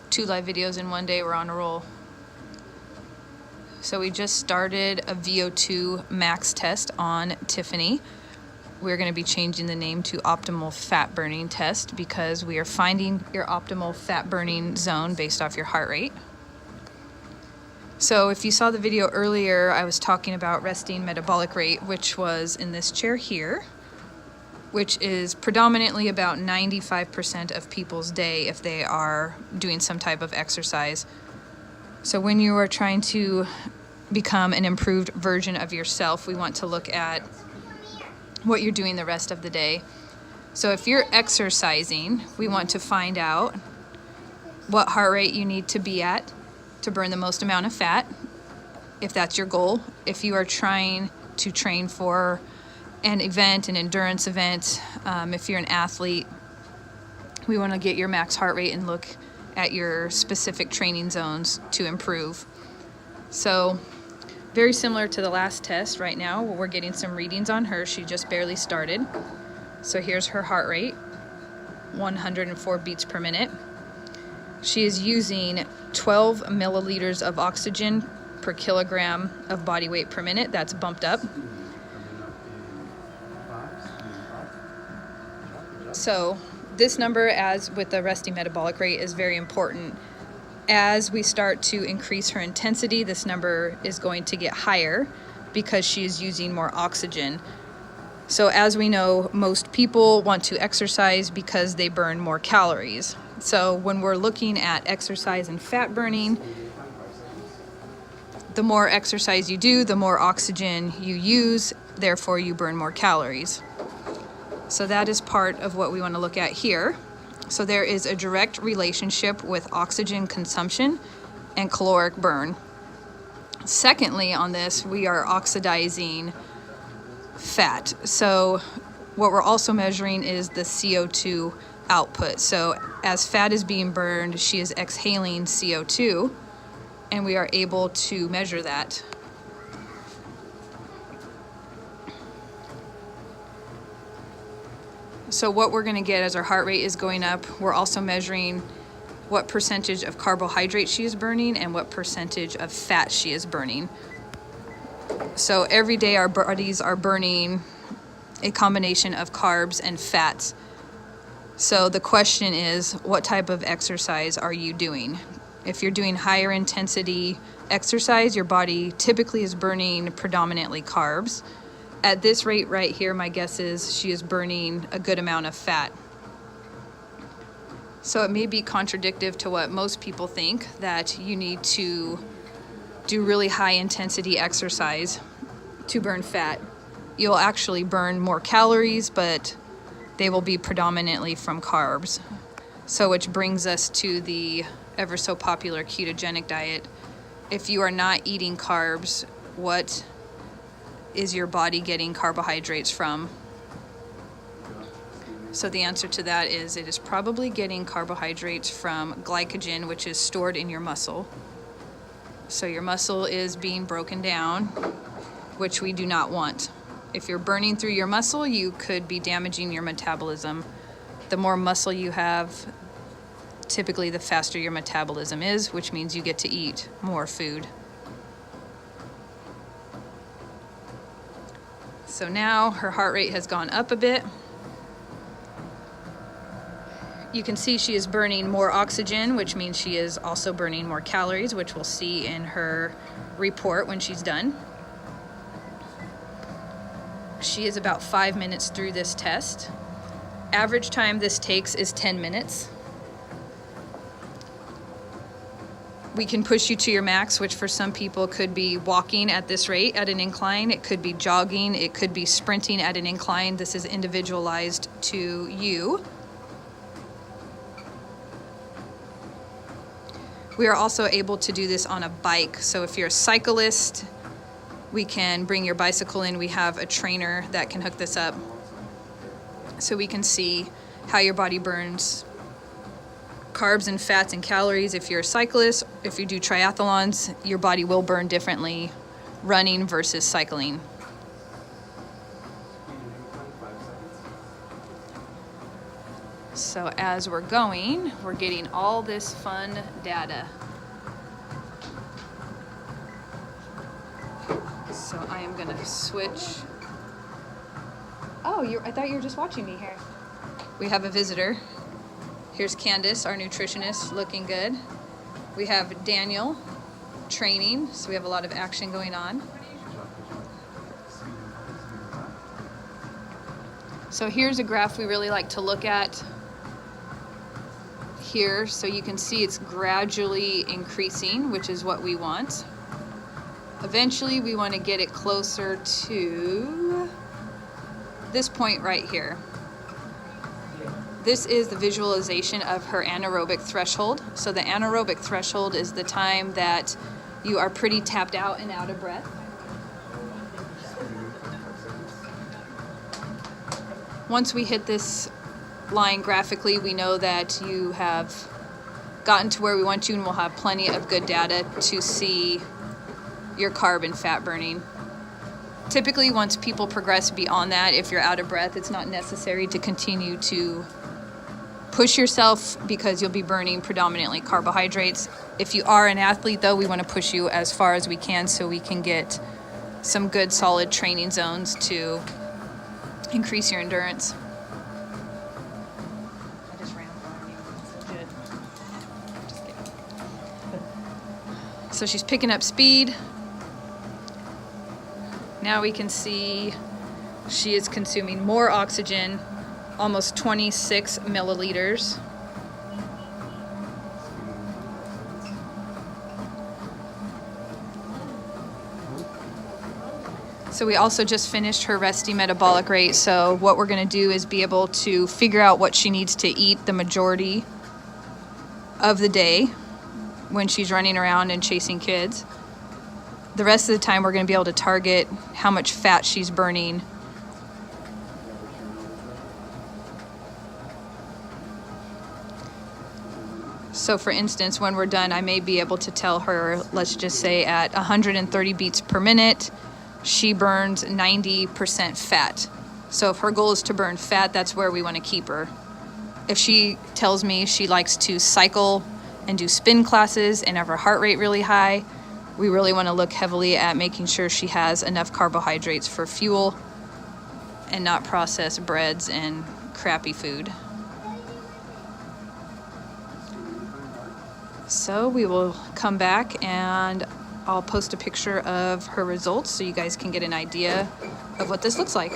2 live videos in one day. We're on a roll. So we just started a VO2 max test on Tiffany. We're going to be changing the name to optimal fat burning test because we are finding your optimal fat burning zone based off your heart rate. So if you saw the video earlier, I was talking about resting metabolic rate, which was in this chair here, which is predominantly about 95% of people's day if they are doing some type of exercise. So when you are trying to become an improved version of yourself, we want to look at what you're doing the rest of the day. So if you're exercising, we want to find out what heart rate you need to be at to burn the most amount of fat, if that's your goal. If you are trying to train for an event, an endurance event, if you're an athlete, we want to get your max heart rate and look at your specific training zones to improve. So very similar to the last test right now, we're getting some readings on her. She just barely started. So here's her heart rate, 104 beats per minute. She is using 12 milliliters of oxygen per kilogram of body weight per minute. That's bumped up. So this number, as with the resting metabolic rate, is very important. As we start to increase her intensity, this number is going to get higher because she is using more oxygen. So as we know, most people want to exercise because they burn more calories. So when we're looking at exercise and fat burning, the more exercise you do, the more oxygen you use, therefore you burn more calories. So that is part of what we want to look at here. So there is a direct relationship with oxygen consumption and caloric burn. Secondly, on this, we are oxidizing fat. So what we're also measuring is the CO2 output. So as fat is being burned, she is exhaling CO2, and we are able to measure that. So what we're going to get as our heart rate is going up, we're also measuring what percentage of carbohydrate she is burning and what percentage of fat she is burning. So every day our bodies are burning a combination of carbs and fats. So the question is, what type of exercise are you doing? If you're doing higher intensity exercise, your body typically is burning predominantly carbs. At this rate right here, my guess is she is burning a good amount of fat. So it may be contradictory to what most people think, that you need to do really high intensity exercise to burn fat. You'll actually burn more calories, but they will be predominantly from carbs. So which brings us to the ever so popular ketogenic diet. If you are not eating carbs, what is your body getting carbohydrates from? So the answer to that is it is probably getting carbohydrates from glycogen, which is stored in your muscle. So your muscle is being broken down, which we do not want. If you're burning through your muscle, you could be damaging your metabolism. The more muscle you have, typically the faster your metabolism is, which means you get to eat more food. So now her heart rate has gone up a bit. You can see she is burning more oxygen, which means she is also burning more calories, which we'll see in her report when she's done. She is about 5 minutes through this test. Average time this takes is 10 minutes. We can push you to your max, which for some people could be walking at this rate at an incline. It could be jogging. It could be sprinting at an incline. This is individualized to you. We are also able to do this on a bike. So if you're a cyclist, we can bring your bicycle in. We have a trainer that can hook this up. So we can see how your body burns carbs and fats and calories. If you're a cyclist, if you do triathlons, your body will burn differently running versus cycling. So as we're going, we're getting all this fun data. So I am gonna switch. Oh, I thought you were just watching me here. We have a visitor. Here's Candace, our nutritionist, looking good. We have Daniel, training, so we have a lot of action going on. So here's a graph we really like to look at here, so you can see it's gradually increasing, which is what we want. Eventually we want to get it closer to this point right here. This is the visualization of her anaerobic threshold. So the anaerobic threshold is the time that you are pretty tapped out and out of breath. Once we hit this line graphically, we know that you have gotten to where we want you, and we'll have plenty of good data to see your carb and fat burning. Typically, once people progress beyond that, if you're out of breath, it's not necessary to continue to push yourself because you'll be burning predominantly carbohydrates. If you are an athlete, though, we want to push you as far as we can so we can get some good solid training zones to increase your endurance. I just ran for you. It's legit. Just kidding. So she's picking up speed. Now we can see she is consuming more oxygen, almost 26 milliliters. So we also just finished her resting metabolic rate. So what we're going to do is be able to figure out what she needs to eat the majority of the day when she's running around and chasing kids. The rest of the time we're going to be able to target how much fat she's burning. So for instance, when we're done, I may be able to tell her, let's just say at 130 beats per minute, she burns 90% fat. So if her goal is to burn fat, that's where we want to keep her. If she tells me she likes to cycle and do spin classes and have her heart rate really high, we really want to look heavily at making sure she has enough carbohydrates for fuel and not processed breads and crappy food. So we will come back and I'll post a picture of her results so you guys can get an idea of what this looks like.